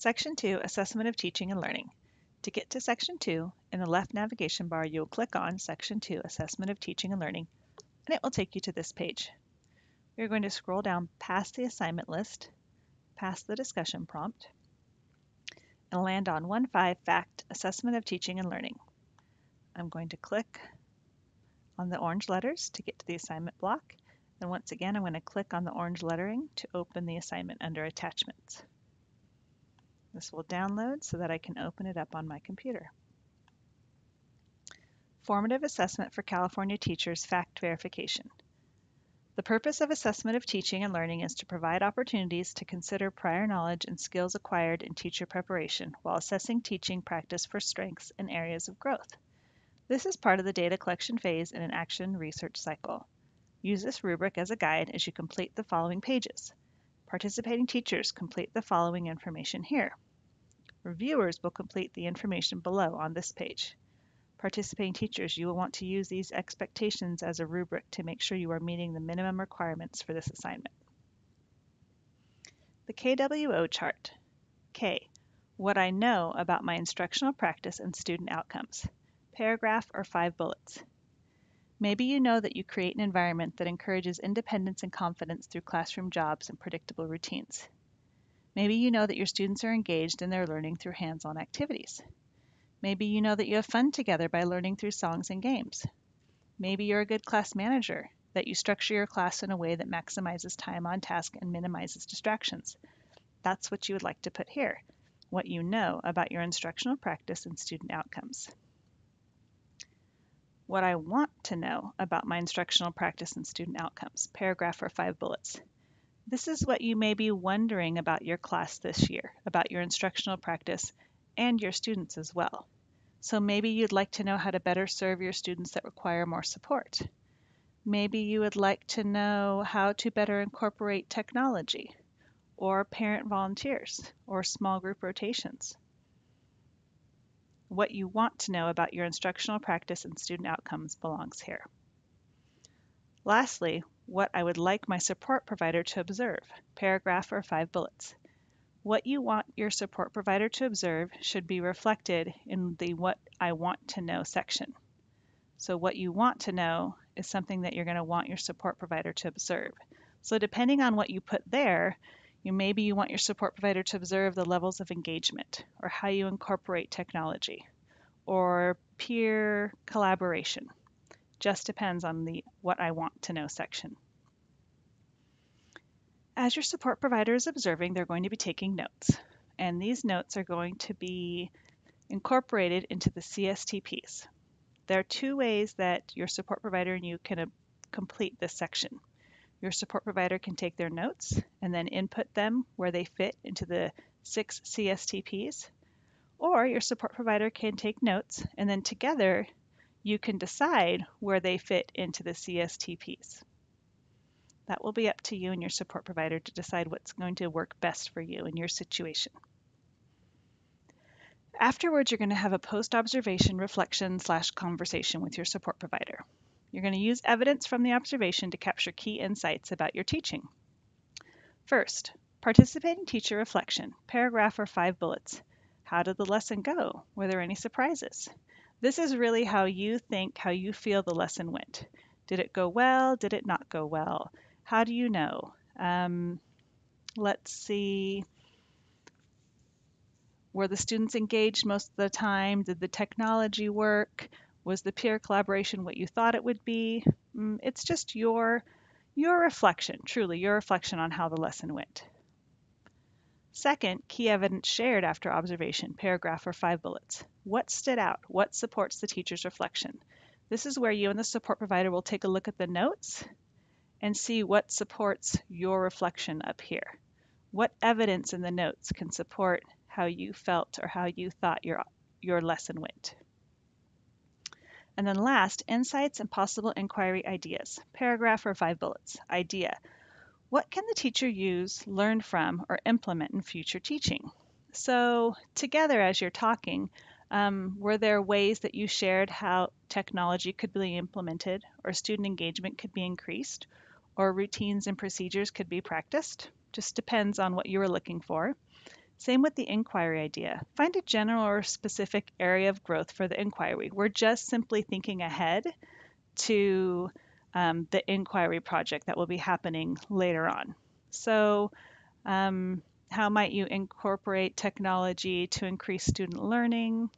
Section 2, Assessment of Teaching and Learning. To get to Section 2, in the left navigation bar, you will click on Section 2, Assessment of Teaching and Learning, and it will take you to this page. You're going to scroll down past the assignment list, past the discussion prompt, and land on 1.5 Fact Assessment of Teaching and Learning. I'm going to click on the orange letters to get to the assignment block, and once again I'm going to click on the orange lettering to open the assignment under Attachments. This will download so that I can open it up on my computer. Formative Assessment for California Teachers Fact Verification. The purpose of assessment of teaching and learning is to provide opportunities to consider prior knowledge and skills acquired in teacher preparation while assessing teaching practice for strengths and areas of growth. This is part of the data collection phase in an action research cycle. Use this rubric as a guide as you complete the following pages. Participating teachers complete the following information here. Reviewers will complete the information below on this page. Participating teachers, you will want to use these expectations as a rubric to make sure you are meeting the minimum requirements for this assignment. The KWO chart. K. What I know about my instructional practice and student outcomes. Paragraph or 5 bullets. Maybe you know that you create an environment that encourages independence and confidence through classroom jobs and predictable routines. Maybe you know that your students are engaged in their learning through hands-on activities. Maybe you know that you have fun together by learning through songs and games. Maybe you're a good class manager, that you structure your class in a way that maximizes time on task and minimizes distractions. That's what you would like to put here, what you know about your instructional practice and student outcomes. What I want to know about my instructional practice and student outcomes, paragraph or 5 bullets. This is what you may be wondering about your class this year, about your instructional practice and your students as well. So maybe you'd like to know how to better serve your students that require more support. Maybe you would like to know how to better incorporate technology, or parent volunteers, or small group rotations. What you want to know about your instructional practice and student outcomes belongs here. Lastly, what I would like my support provider to observe, paragraph or 5 bullets. What you want your support provider to observe should be reflected in the What I Want to Know section. So what you want to know is something that you're going to want your support provider to observe. So depending on what you put there, maybe you want your support provider to observe the levels of engagement, or how you incorporate technology, or peer collaboration. Just depends on the What I Want to Know section. As your support provider is observing, they're going to be taking notes, and these notes are going to be incorporated into the CSTPs. There are 2 ways that your support provider and you can complete this section. Your support provider can take their notes and then input them where they fit into the 6 CSTPs, or your support provider can take notes and then together you can decide where they fit into the CSTPs. That will be up to you and your support provider to decide what's going to work best for you in your situation. Afterwards, you're going to have a post-observation reflection/conversation with your support provider. You're going to use evidence from the observation to capture key insights about your teaching. First, participating teacher reflection, paragraph or 5 bullets. How did the lesson go? Were there any surprises? This is really how you think, how you feel the lesson went. Did it go well? Did it not go well? How do you know? Let's see. Were the students engaged most of the time? Did the technology work? Was the peer collaboration what you thought it would be? It's just your reflection, truly your reflection on how the lesson went. Second, key evidence shared after observation, paragraph or 5 bullets. What stood out? What supports the teacher's reflection? This is where you and the support provider will take a look at the notes and see what supports your reflection up here. What evidence in the notes can support how you felt or how you thought your lesson went? And then last, insights and possible inquiry ideas. Paragraph or 5 bullets. Idea. What can the teacher use, learn from, or implement in future teaching? So together as you're talking, were there ways that you shared how technology could be implemented, or student engagement could be increased, or routines and procedures could be practiced? Just depends on what you were looking for. Same with the inquiry idea. Find a general or specific area of growth for the inquiry. We're just simply thinking ahead to the inquiry project that will be happening later on. So, how might you incorporate technology to increase student learning?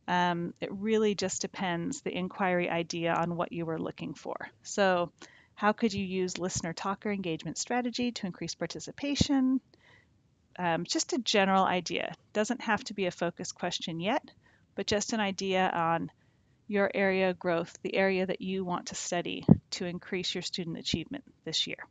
It really just depends, the inquiry idea, on what you were looking for. So, how could you use listener talker engagement strategy to increase participation? Just a general idea. Doesn't have to be a focus question yet, but just an idea on your area of growth, the area that you want to study to increase your student achievement this year.